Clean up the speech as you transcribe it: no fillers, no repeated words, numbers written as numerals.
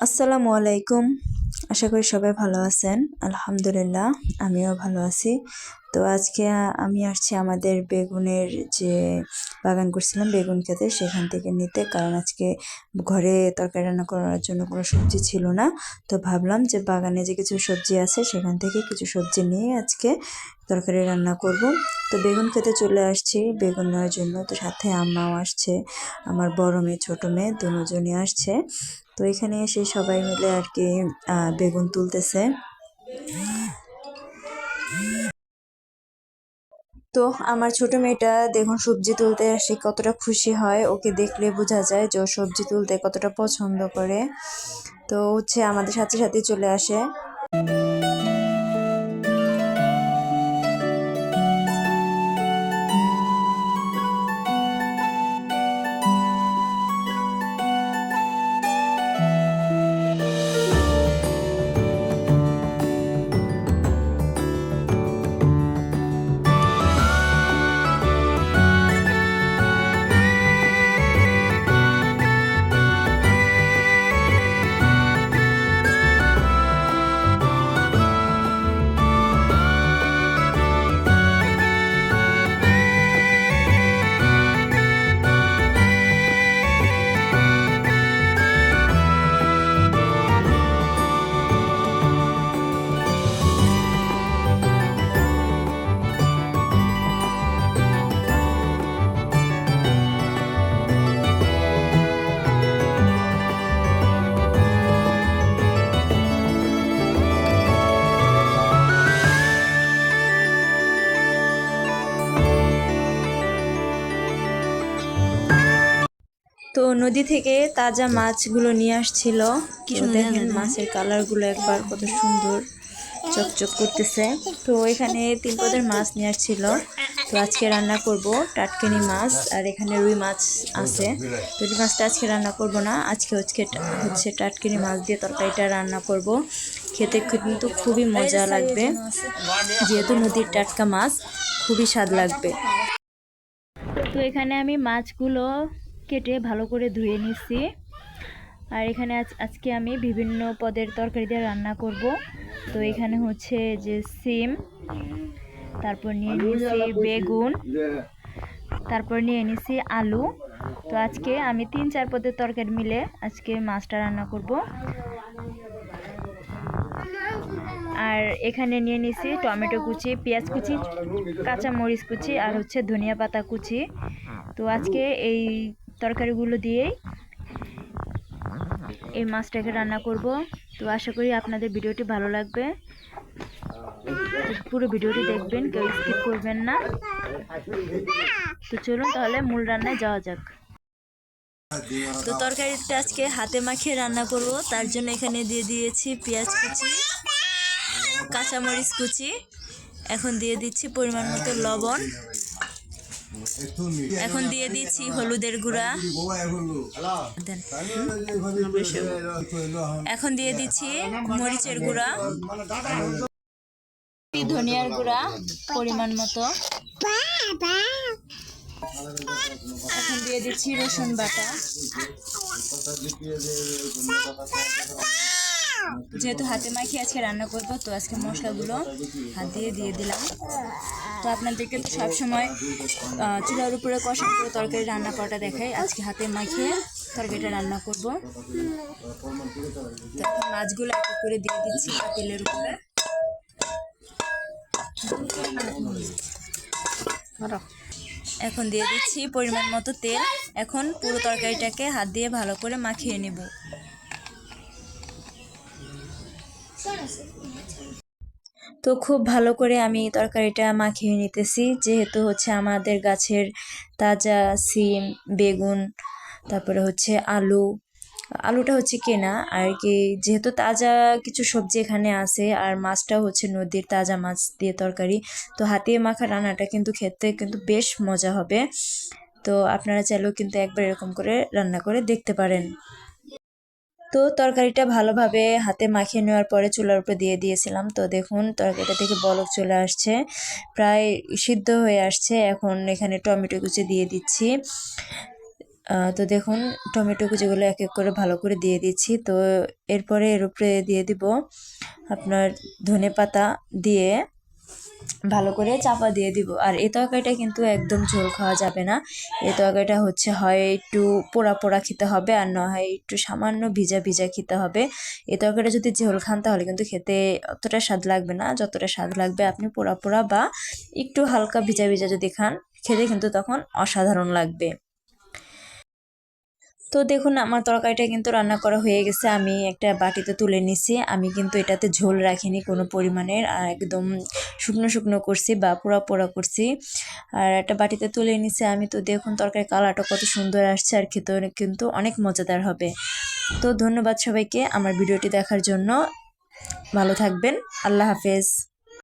আসসালামু আলাইকুম। আশা করি সবাই ভালো আছেন। আলহামদুলিল্লাহ আমিও ভালো আছি। তো আজকে আমি আসছি আমাদের বেগুনের যে বাগান করছিলাম বেগুন খেতে, সেখান থেকে নিতে। কারণ আজকে ঘরে তরকারি রান্না করার জন্য কোনো সবজি ছিল না। তো ভাবলাম যে বাগানে যে কিছু সবজি আছে সেখান থেকে কিছু সবজি নিয়ে আজকে তরকারি রান্না করব। তো বেগুন খেতে চলে আসছি বেগুন নেওয়ার জন্য। তো সাথে আম্মাও আসছে, আমার বড় মেয়ে ছোট মেয়ে দুজনই আসছে। তো এখানে এসে সবাই মিলে আর কি বেগুন তুলতেছে। তো আমার ছোট মেয়েটা দেখুন সবজি তুলতে আসে কতটা খুশি হয়, ওকে দেখলে বোঝা যায় যে ও সবজি তুলতে কতটা পছন্দ করে। তো হচ্ছে আমাদের সাথে সাথে চলে আসে। তো নদী থেকে তাজা মাছগুলো নিয়ে আসছিল। তো দেখেন মাছের কালারগুলো একবার কত সুন্দর চকচক করতেছে। তো এখানে 3 পদের মাছ নিয়ে আসছিল। তো আজকে রান্না করব টাটকিনি মাছ, আর এখানে রুই মাছ আছে। তো রুই মাছটা আজকে রান্না করব না, আজকে হচ্ছে টাটকিনি মাছ দিয়ে তরকারিটা রান্না করব। খেতে কিন্তু খুবই মজা লাগবে, যেহেতু নদীর টাটকা মাছ খুবই স্বাদ লাগবে। তো এখানে আমি মাছগুলো কেটে ভালো করে ধুয়ে নিচ্ছি। আর এখানে আজকে আমি বিভিন্ন পদের তরকারি দিয়ে রান্না করব। তো এখানে হচ্ছে যে সিম, তারপর নিয়ে নিয়েছি বেগুন, তারপর নিয়ে নিয়েছি আলু। তো আজকে আমি 3-4 পদের তরকারি মিলে আজকে মাছটা রান্না করব। আর এখানে নিয়ে নিয়েছি টমেটো কুচি, পেঁয়াজ কুচি, কাঁচা মরিচ কুচি, আর হচ্ছে ধনিয়া পাতা কুচি। তো আজকে এই তরকারিগুলো দিয়েই এই মাছটাকে রান্না করব। তো আশা করি আপনাদের ভিডিওটি ভালো লাগবে, পুরো ভিডিওটি দেখবেন, কেউ স্কিপ করবেন না। তো চলুন তাহলে মূল রান্নায় যাওয়া যাক। তো তরকারিটা আজকে হাতে মাখিয়ে রান্না করব, তার জন্য এখানে দিয়ে দিয়েছি পেঁয়াজ কুচি, কাঁচামরিচ কুচি, এখন দিয়ে দিচ্ছি পরিমাণ মতো লবণ, এখন দিয়ে দিচ্ছি হলুদের গুঁড়া, এখন দিয়ে দিচ্ছি মরিচের গুঁড়া, ধনিয়ার গুঁড়া পরিমাণ মতো, এখন দিয়ে দিচ্ছি রসুন বাটা। যেহেতু হাতে মাখিয়ে আজকে রান্না করব, তো আজকে মশলাগুলো হাত দিয়ে দিলাম। তো আপনাদেরকে তো সবসময় চুলার উপরে কষা করে তরকারি রান্না করাটা দেখাই, আজকে হাতে মাখিয়ে তরকারিটা রান্না করব। তো এখন মাছগুলো এক করে দিয়ে দিচ্ছি তেলের উপরে। এখন দিয়ে দিচ্ছি পরিমাণ মতো তেল। এখন পুরো তরকারিটাকে হাত দিয়ে ভালো করে মাখিয়ে নেব। তো খুব ভালো করে আমি তরকারিটা মাখিয়ে নিতেছি, যেহেতু হচ্ছে আমাদের গাছের তাজা সিম, বেগুন, তারপরে হচ্ছে আলুটা হচ্ছে কেনা আর কি। যেহেতু তাজা কিছু সবজি এখানে আছে, আর মাছটাও হচ্ছে নদীর তাজা মাছ দিয়ে তরকারি। তো হাতে মাখা রান্নাটা কিন্তু খেতে কিন্তু বেশ মজা হবে। তো আপনারা চাইলেও কিন্তু একবার এরকম করে রান্না করে দেখতে পারেন। তো তরকারিটা ভালোভাবে হাতে মাখিয়ে নেওয়ার পরে চুলার উপরে দিয়ে দিয়েছিলাম। তো দেখুন তরকারিটা থেকে বলক চলে আসছে, প্রায় সিদ্ধ হয়ে আসছে। এখন এখানে টমেটো কুচি দিয়ে দিচ্ছি। তো দেখুন টমেটো কুচিগুলো এক এক করে ভালো করে দিয়ে দিচ্ছি। তো এরপরে এর উপরে দিয়ে দিব আপনার ধনেপাতা দিয়ে ভালো করে চাপা দিয়ে দিব। আর এই তরকারিটা কিন্তু একদম ঝোল খাওয়া যাবে না। এই তরকারিটা হচ্ছে হয় একটু পোড়া পোড়া খেতে হবে, আর না হয় একটু সামান্য ভিজা ভিজা খেতে হবে। এই তরকারিটা যদি ঝোল খান তাহলে কিন্তু খেতে অতটা স্বাদ লাগবে না, যতটা স্বাদ লাগবে আপনি পোড়া পোড়া বা একটু হালকা ভিজা ভিজা যদি খান, খেতে কিন্তু তখন অসাধারণ লাগবে। তো দেখুন আমার তরকারিটা কিন্তু রান্না করা হয়ে গেছে। আমি একটা বাটিতে তুলে নিছি। আমি কিন্তু এটাতে ঝোল রাখিনি কোনো পরিমাণের, আর একদম শুকনো শুকনো করছি বা পোড়া পোড়া করছি। আর একটা বাটিতে তুলে নিছি আমি। তো দেখুন তরকারির কালারটা কত সুন্দর আসছে, আর খেতে কিন্তু অনেক মজাদার হবে। তো ধন্যবাদ সবাইকে আমার ভিডিওটি দেখার জন্য। ভালো থাকবেন। আল্লাহ হাফেজ।